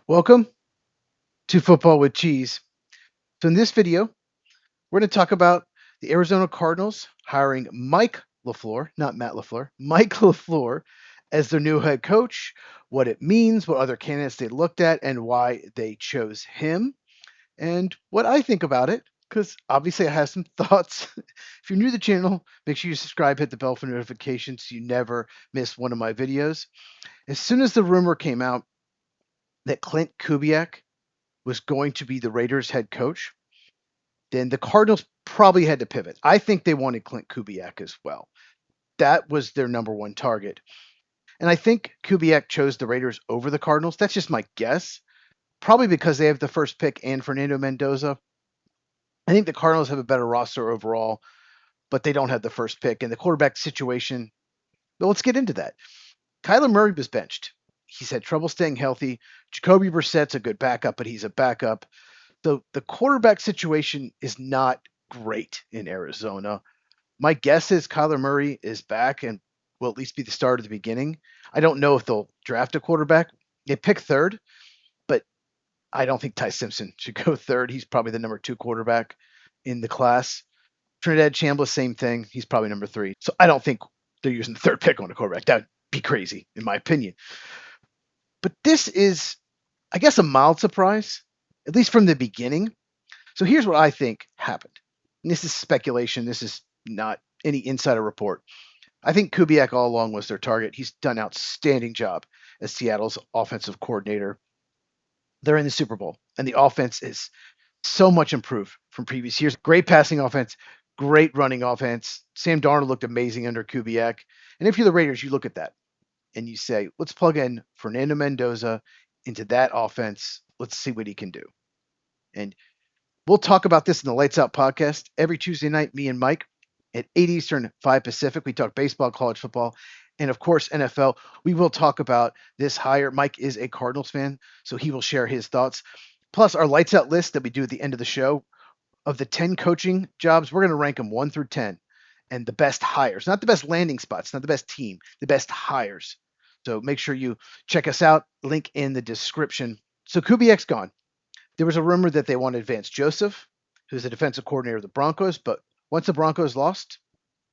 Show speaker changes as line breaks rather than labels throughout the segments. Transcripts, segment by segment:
Welcome to Football with Cheese. So, in this video, we're going to talk about the Arizona Cardinals hiring Mike Lafleur, not Matt Lafleur, Mike Lafleur as their new head coach, what it means, what other candidates they looked at, and why they chose him, and what I think about it, because obviously I have some thoughts. If you're new to the channel, make sure you subscribe, hit the bell for notifications so you never miss one of my videos. As soon as the rumor came out that Clint Kubiak was going to be the Raiders head coach, then the Cardinals probably had to pivot. I think they wanted Clint Kubiak as well. That was their number one target. And I think Kubiak chose the Raiders over the Cardinals. That's just my guess. Probably because they have the first pick and Fernando Mendoza. I think the Cardinals have a better roster overall, but they don't have the first pick. And the quarterback situation, well, let's get into that. Kyler Murray was benched. He's had trouble staying healthy. Jacoby Brissett's a good backup, but he's a backup. So the quarterback situation is not great in Arizona. My guess is Kyler Murray is back and will at least be the start at the beginning. I don't know if they'll draft a quarterback. They pick third, but I don't think Ty Simpson should go third. He's probably the number 2 quarterback in the class. Trinidad Chambliss, same thing. He's probably number 3. So I don't think they're using the third pick on a quarterback. That would be crazy, in my opinion. But this is, I guess, a mild surprise, at least from the beginning. So here's what I think happened. And this is speculation. This is not any insider report. I think Kubiak all along was their target. He's done an outstanding job as Seattle's offensive coordinator. They're in the Super Bowl, and the offense is so much improved from previous years. Great passing offense, great running offense. Sam Darnold looked amazing under Kubiak. And if you're the Raiders, you look at that and you say, let's plug in Fernando Mendoza into that offense. Let's see what he can do. And we'll talk about this in the Lights Out podcast every Tuesday night, me and Mike at 8 Eastern, 5 Pacific. We talk baseball, college football, and of course, NFL. We will talk about this hire. Mike is a Cardinals fan, so he will share his thoughts. Plus, our Lights Out list that we do at the end of the show of the 10 coaching jobs, we're going to rank them 1 through 10 and the best hires, not the best landing spots, not the best team, the best hires. So make sure you check us out. Link in the description. So Kubiak's gone. There was a rumor that they wanted Vance Joseph, who's the defensive coordinator of the Broncos, but once the Broncos lost,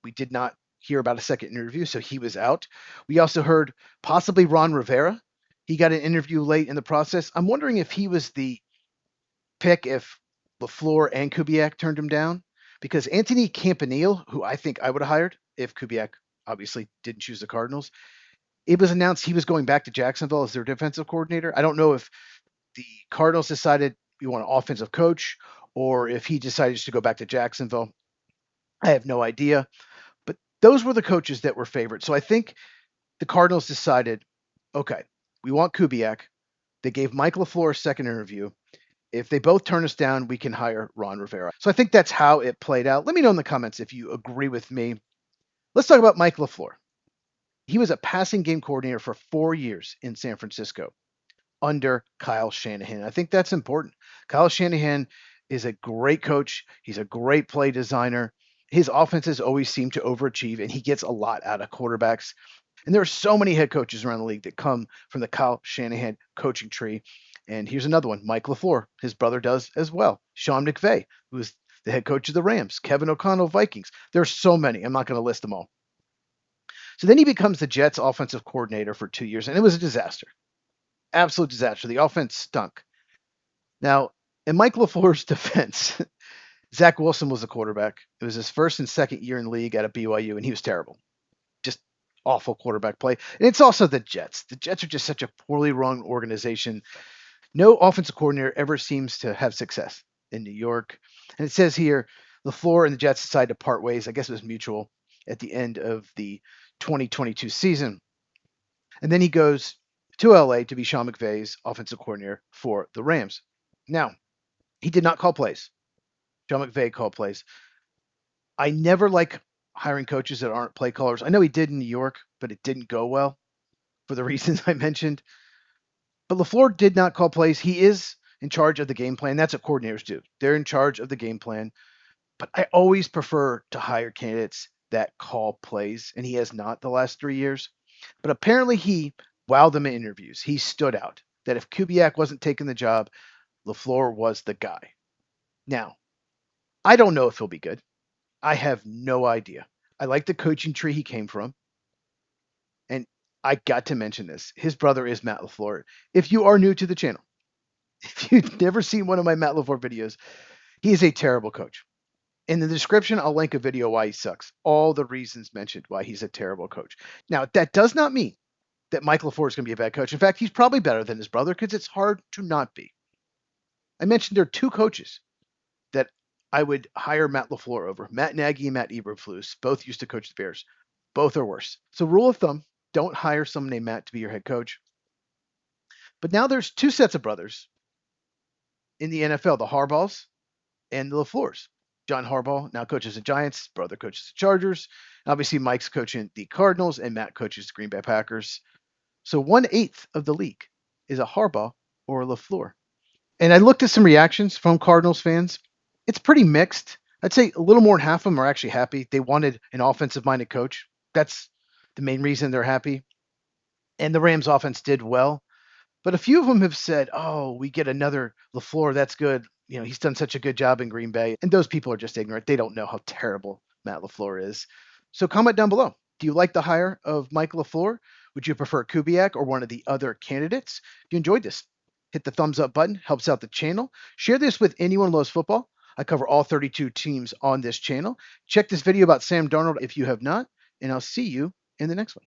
we did not hear about a second interview, so he was out. We also heard possibly Ron Rivera. He got an interview late in the process. I'm wondering if he was the pick if LaFleur and Kubiak turned him down, because Anthony Campanile, who I think I would have hired if Kubiak obviously didn't choose the Cardinals, it was announced he was going back to Jacksonville as their defensive coordinator. I don't know if the Cardinals decided we want an offensive coach or if he decided to go back to Jacksonville. I have no idea. But those were the coaches that were favored. So I think the Cardinals decided, okay, we want Kubiak. They gave Mike Lafleur a second interview. If they both turn us down, we can hire Ron Rivera. So I think that's how it played out. Let me know in the comments if you agree with me. Let's talk about Mike Lafleur. He was a passing game coordinator for 4 years in San Francisco under Kyle Shanahan. I think that's important. Kyle Shanahan is a great coach. He's a great play designer. His offenses always seem to overachieve, and he gets a lot out of quarterbacks. And there are so many head coaches around the league that come from the Kyle Shanahan coaching tree. And here's another one, Mike Lafleur. His brother does as well. Sean McVay, who is the head coach of the Rams. Kevin O'Connell, Vikings. There are so many. I'm not going to list them all. So then he becomes the Jets offensive coordinator for 2 years, and it was a disaster. Absolute disaster. The offense stunk. Now, in Mike LaFleur's defense, Zach Wilson was the quarterback. It was his first and second year in league at a BYU, and he was terrible. Just awful quarterback play. And it's also the Jets. The Jets are just such a poorly run organization. No offensive coordinator ever seems to have success in New York. And it says here, LaFleur and the Jets decided to part ways. I guess it was mutual at the end of the 2022 season. And then he goes to LA to be Sean McVay's offensive coordinator for the Rams. Now, he did not call plays. Sean McVay called plays. I never like hiring coaches that aren't play callers. I know he did in New York, but it didn't go well for the reasons I mentioned. But LaFleur did not call plays. He is in charge of the game plan. That's what coordinators do. They're in charge of the game plan. But I always prefer to hire candidates that call plays, and he has not the last 3 years. But apparently he wowed them in interviews. He stood out. that if Kubiak wasn't taking the job, LaFleur was the guy. Now, I don't know if he'll be good. I have no idea. I like the coaching tree he came from. And I got to mention this. His brother is Matt LaFleur. If you are new to the channel, if you've never seen one of my Matt LaFleur videos, he is a terrible coach. In the description, I'll link a video why he sucks. All the reasons mentioned why he's a terrible coach. Now, that does not mean that Mike LaFleur is going to be a bad coach. In fact, he's probably better than his brother because it's hard to not be. I mentioned there are two coaches that I would hire Matt LaFleur over. Matt Nagy and Matt Eberflus, both used to coach the Bears. Both are worse. So rule of thumb, don't hire someone named Matt to be your head coach. But now there's two sets of brothers in the NFL, the Harbaughs and the LaFleurs. John Harbaugh now coaches the Giants, brother coaches the Chargers. Obviously, Mike's coaching the Cardinals, and Matt coaches the Green Bay Packers. So 1/8 of the league is a Harbaugh or a LaFleur. And I looked at some reactions from Cardinals fans. It's pretty mixed. I'd say a little more than half of them are actually happy. They wanted an offensive-minded coach. That's the main reason they're happy. And the Rams offense did well. But a few of them have said, "Oh, we get another LaFleur. That's good. You know, he's done such a good job in Green Bay." And those people are just ignorant. They don't know how terrible Matt LaFleur is. So comment down below. Do you like the hire of Mike LaFleur? Would you prefer Kubiak or one of the other candidates? If you enjoyed this, hit the thumbs up button. Helps out the channel. Share this with anyone who loves football. I cover all 32 teams on this channel. Check this video about Sam Darnold if you have not, and I'll see you in the next one.